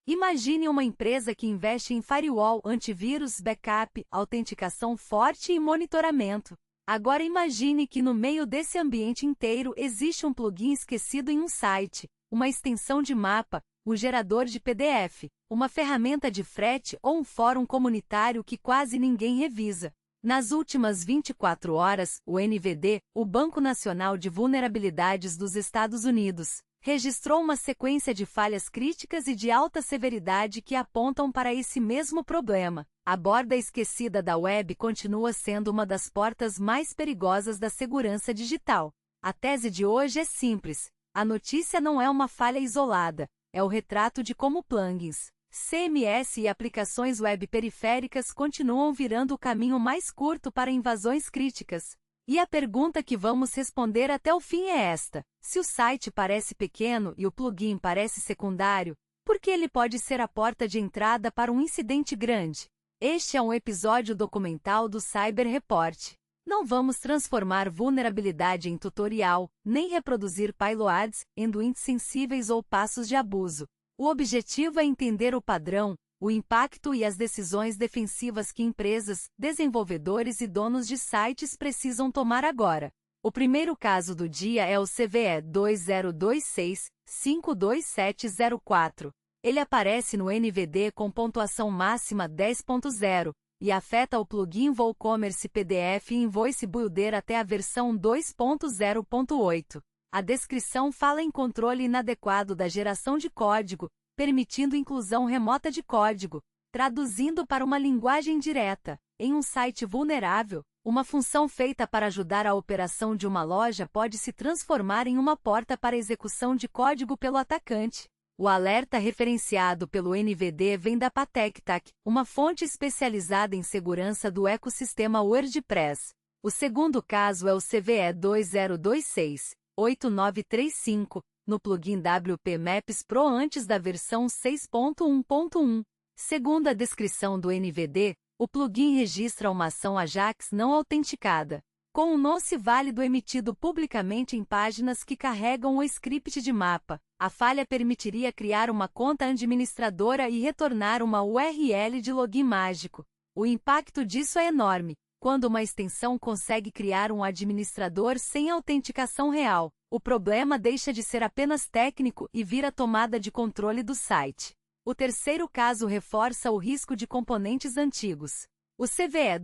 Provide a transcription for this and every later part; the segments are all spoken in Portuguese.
Imagine uma empresa que investe em firewall, antivírus, backup, autenticação forte e monitoramento. Agora imagine que no meio desse ambiente inteiro existe um plugin esquecido em um site, uma extensão de mapa, um gerador de PDF, uma ferramenta de frete ou um fórum comunitário que quase ninguém revisa. Nas últimas 24 horas, o NVD, o Banco Nacional de Vulnerabilidades dos Estados Unidos, registrou uma sequência de falhas críticas e de alta severidade que apontam para esse mesmo problema. A borda esquecida da web continua sendo uma das portas mais perigosas da segurança digital. A tese de hoje é simples. A notícia não é uma falha isolada, é o retrato de como plugins, CMS e aplicações web periféricas continuam virando o caminho mais curto para invasões críticas. E a pergunta que vamos responder até o fim é esta: se o site parece pequeno e o plugin parece secundário, por que ele pode ser a porta de entrada para um incidente grande? Este é um episódio documental do Cyber Report. Não vamos transformar vulnerabilidade em tutorial, nem reproduzir payloads, endpoints sensíveis ou passos de abuso. O objetivo é entender o padrão, o impacto e as decisões defensivas que empresas, desenvolvedores e donos de sites precisam tomar agora. O primeiro caso do dia é o CVE 2026-52704. Ele aparece no NVD com pontuação máxima 10.0 e afeta o plugin WooCommerce PDF e Invoice Builder até a versão 2.0.8. A descrição fala em controle inadequado da geração de código, permitindo inclusão remota de código, traduzindo para uma linguagem direta. Em um site vulnerável, uma função feita para ajudar a operação de uma loja pode se transformar em uma porta para execução de código pelo atacante. O alerta referenciado pelo NVD vem da Patectac, uma fonte especializada em segurança do ecossistema WordPress. O segundo caso é o CVE 2026-8935, no plugin WP Maps Pro antes da versão 6.1.1. Segundo a descrição do NVD, o plugin registra uma ação AJAX não autenticada, com um nonce válido emitido publicamente em páginas que carregam o script de mapa. A falha permitiria criar uma conta administradora e retornar uma URL de login mágico. O impacto disso é enorme. Quando uma extensão consegue criar um administrador sem autenticação real, o problema deixa de ser apenas técnico e vira tomada de controle do site. O terceiro caso reforça o risco de componentes antigos. O CVE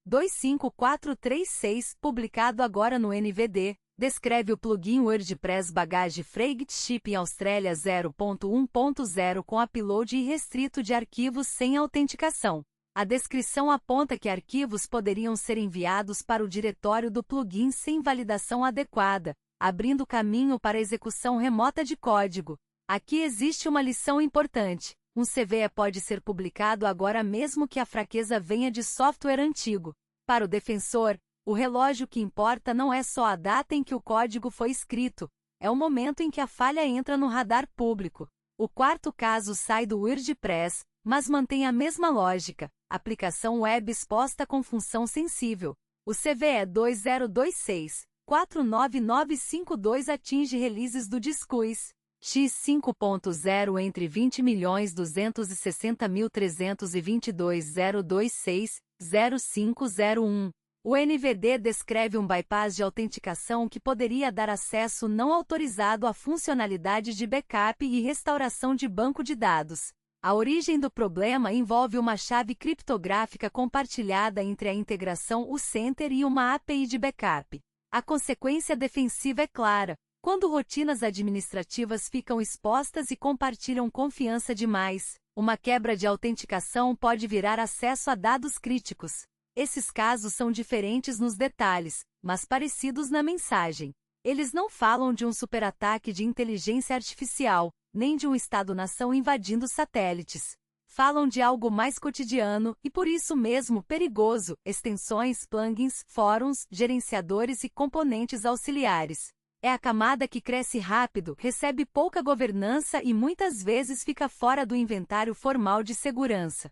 2018-25436, publicado agora no NVD, descreve o plugin WordPress Bagage Freight Ship em Austrália 0.1.0 com upload irrestrito de arquivos sem autenticação. A descrição aponta que arquivos poderiam ser enviados para o diretório do plugin sem validação adequada, abrindo caminho para execução remota de código. Aqui existe uma lição importante. Um CVE pode ser publicado agora mesmo que a fraqueza venha de software antigo. Para o defensor, o relógio que importa não é só a data em que o código foi escrito, é o momento em que a falha entra no radar público. O quarto caso sai do WordPress, mas mantém a mesma lógica. Aplicação web exposta com função sensível. O CVE 2026-49952 atinge releases do Disqus X5.0 entre 20.260.322.026.0501. O NVD descreve um bypass de autenticação que poderia dar acesso não autorizado a funcionalidades de backup e restauração de banco de dados. A origem do problema envolve uma chave criptográfica compartilhada entre a integração uCenter e uma API de backup. A consequência defensiva é clara. Quando rotinas administrativas ficam expostas e compartilham confiança demais, uma quebra de autenticação pode virar acesso a dados críticos. Esses casos são diferentes nos detalhes, mas parecidos na mensagem. Eles não falam de um superataque de inteligência artificial, nem de um Estado-nação invadindo satélites. Falam de algo mais cotidiano e por isso mesmo perigoso: extensões, plugins, fóruns, gerenciadores e componentes auxiliares. É a camada que cresce rápido, recebe pouca governança e muitas vezes fica fora do inventário formal de segurança.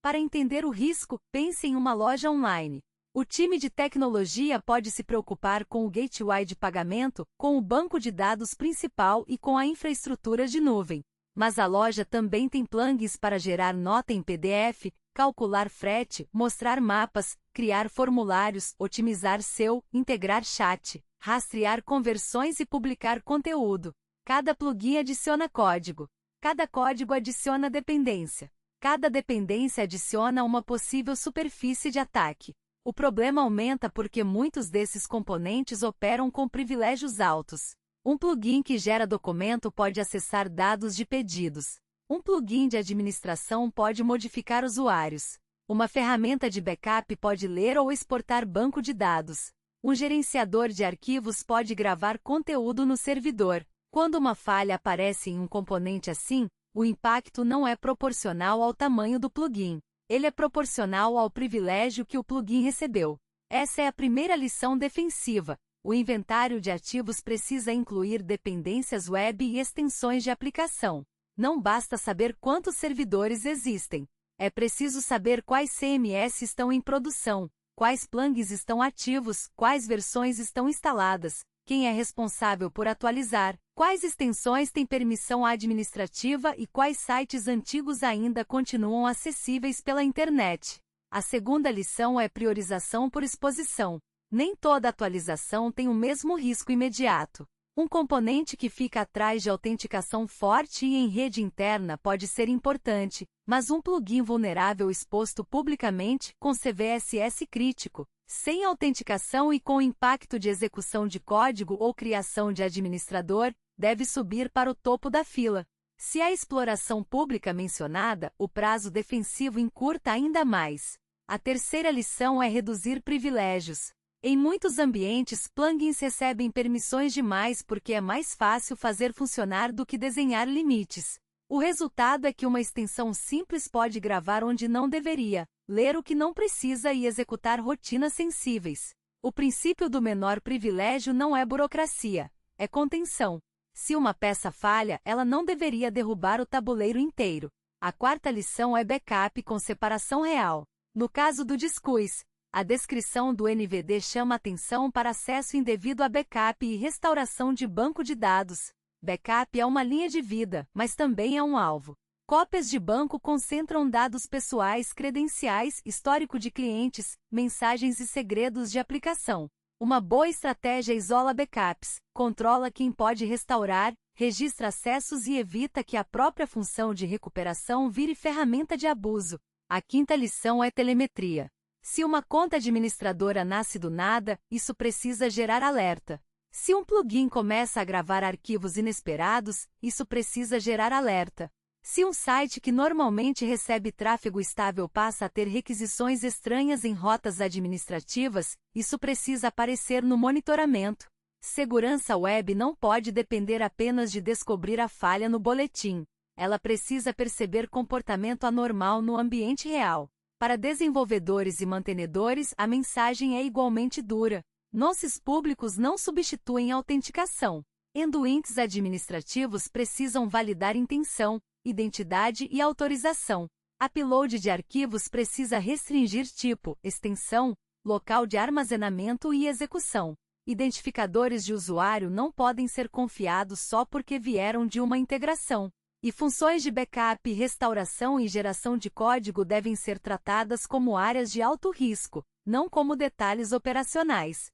Para entender o risco, pense em uma loja online. O time de tecnologia pode se preocupar com o gateway de pagamento, com o banco de dados principal e com a infraestrutura de nuvem. Mas a loja também tem plugins para gerar nota em PDF, calcular frete, mostrar mapas, criar formulários, otimizar SEO, integrar chat, rastrear conversões e publicar conteúdo. Cada plugin adiciona código. Cada código adiciona dependência. Cada dependência adiciona uma possível superfície de ataque. O problema aumenta porque muitos desses componentes operam com privilégios altos. Um plugin que gera documento pode acessar dados de pedidos. Um plugin de administração pode modificar usuários. Uma ferramenta de backup pode ler ou exportar banco de dados. Um gerenciador de arquivos pode gravar conteúdo no servidor. Quando uma falha aparece em um componente assim, o impacto não é proporcional ao tamanho do plugin. Ele é proporcional ao privilégio que o plugin recebeu. Essa é a primeira lição defensiva. O inventário de ativos precisa incluir dependências web e extensões de aplicação. Não basta saber quantos servidores existem. É preciso saber quais CMS estão em produção, quais plugins estão ativos, quais versões estão instaladas, quem é responsável por atualizar, quais extensões têm permissão administrativa e quais sites antigos ainda continuam acessíveis pela internet. A segunda lição é priorização por exposição. Nem toda atualização tem o mesmo risco imediato. Um componente que fica atrás de autenticação forte e em rede interna pode ser importante, mas um plugin vulnerável exposto publicamente, com CVSS crítico, sem autenticação e com impacto de execução de código ou criação de administrador, deve subir para o topo da fila. Se a exploração pública mencionada, o prazo defensivo encurta ainda mais. A terceira lição é reduzir privilégios. Em muitos ambientes, plugins recebem permissões demais porque é mais fácil fazer funcionar do que desenhar limites. O resultado é que uma extensão simples pode gravar onde não deveria, ler o que não precisa e executar rotinas sensíveis. O princípio do menor privilégio não é burocracia, é contenção. Se uma peça falha, ela não deveria derrubar o tabuleiro inteiro. A quarta lição é backup com separação real. No caso do Disqus, a descrição do NVD chama atenção para acesso indevido a backup e restauração de banco de dados. Backup é uma linha de vida, mas também é um alvo. Cópias de banco concentram dados pessoais, credenciais, histórico de clientes, mensagens e segredos de aplicação. Uma boa estratégia isola backups, controla quem pode restaurar, registra acessos e evita que a própria função de recuperação vire ferramenta de abuso. A quinta lição é telemetria. Se uma conta administradora nasce do nada, isso precisa gerar alerta. Se um plugin começa a gravar arquivos inesperados, isso precisa gerar alerta. Se um site que normalmente recebe tráfego estável passa a ter requisições estranhas em rotas administrativas, isso precisa aparecer no monitoramento. Segurança web não pode depender apenas de descobrir a falha no boletim. Ela precisa perceber comportamento anormal no ambiente real. Para desenvolvedores e mantenedores, a mensagem é igualmente dura. Nomes públicos não substituem autenticação. Endpoints administrativos precisam validar intenção, identidade e autorização. Upload de arquivos precisa restringir tipo, extensão, local de armazenamento e execução. Identificadores de usuário não podem ser confiados só porque vieram de uma integração. E funções de backup, restauração e geração de código devem ser tratadas como áreas de alto risco, não como detalhes operacionais.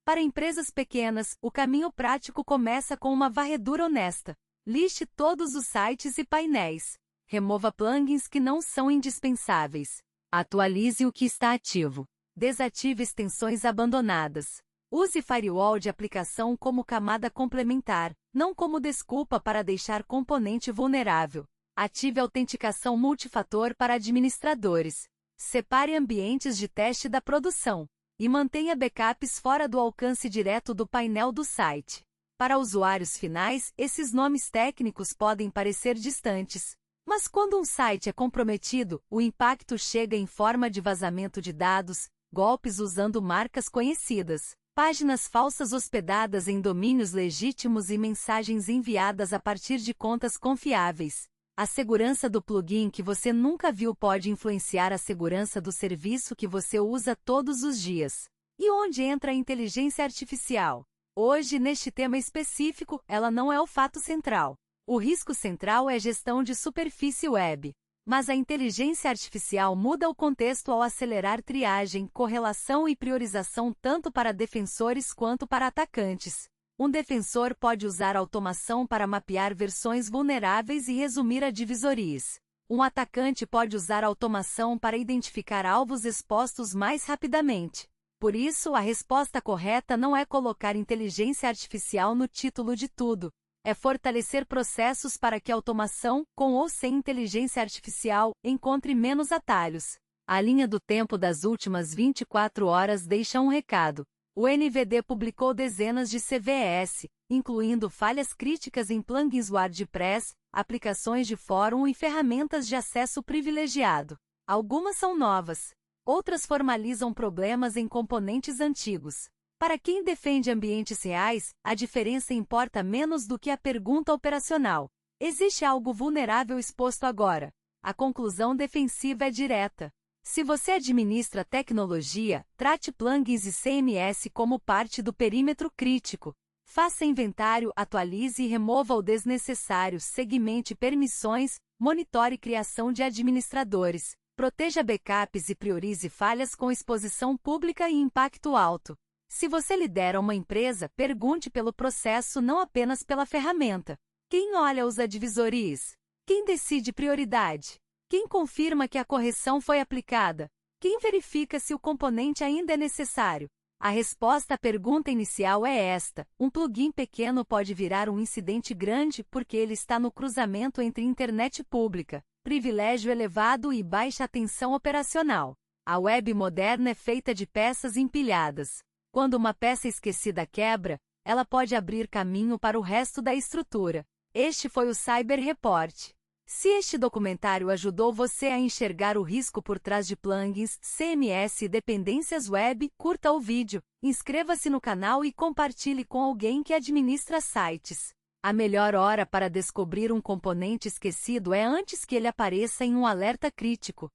Para empresas pequenas, o caminho prático começa com uma varredura honesta. Liste todos os sites e painéis. Remova plugins que não são indispensáveis. Atualize o que está ativo. Desative extensões abandonadas. Use firewall de aplicação como camada complementar, não como desculpa para deixar componente vulnerável. Ative autenticação multifator para administradores. Separe ambientes de teste da produção. E mantenha backups fora do alcance direto do painel do site. Para usuários finais, esses nomes técnicos podem parecer distantes. Mas quando um site é comprometido, o impacto chega em forma de vazamento de dados, golpes usando marcas conhecidas, páginas falsas hospedadas em domínios legítimos e mensagens enviadas a partir de contas confiáveis. A segurança do plugin que você nunca viu pode influenciar a segurança do serviço que você usa todos os dias. E onde entra a inteligência artificial? Hoje, neste tema específico, ela não é o fato central. O risco central é gestão de superfície web. Mas a inteligência artificial muda o contexto ao acelerar triagem, correlação e priorização tanto para defensores quanto para atacantes. Um defensor pode usar automação para mapear versões vulneráveis e resumir advisorias. Um atacante pode usar automação para identificar alvos expostos mais rapidamente. Por isso, a resposta correta não é colocar inteligência artificial no título de tudo. É fortalecer processos para que a automação, com ou sem inteligência artificial, encontre menos atalhos. A linha do tempo das últimas 24 horas deixa um recado. O NVD publicou dezenas de CVEs, incluindo falhas críticas em plugins WordPress, aplicações de fórum e ferramentas de acesso privilegiado. Algumas são novas. Outras formalizam problemas em componentes antigos. Para quem defende ambientes reais, a diferença importa menos do que a pergunta operacional. Existe algo vulnerável exposto agora? A conclusão defensiva é direta. Se você administra tecnologia, trate plugins e CMS como parte do perímetro crítico. Faça inventário, atualize e remova o desnecessário, segmente permissões, monitore criação de administradores, proteja backups e priorize falhas com exposição pública e impacto alto. Se você lidera uma empresa, pergunte pelo processo, não apenas pela ferramenta. Quem olha os advisorias? Quem decide prioridade? Quem confirma que a correção foi aplicada? Quem verifica se o componente ainda é necessário? A resposta à pergunta inicial é esta: um plugin pequeno pode virar um incidente grande porque ele está no cruzamento entre internet pública, privilégio elevado e baixa tensão operacional. A web moderna é feita de peças empilhadas. Quando uma peça esquecida quebra, ela pode abrir caminho para o resto da estrutura. Este foi o Cyber Report. Se este documentário ajudou você a enxergar o risco por trás de plugins, CMS e dependências web, curta o vídeo, inscreva-se no canal e compartilhe com alguém que administra sites. A melhor hora para descobrir um componente esquecido é antes que ele apareça em um alerta crítico.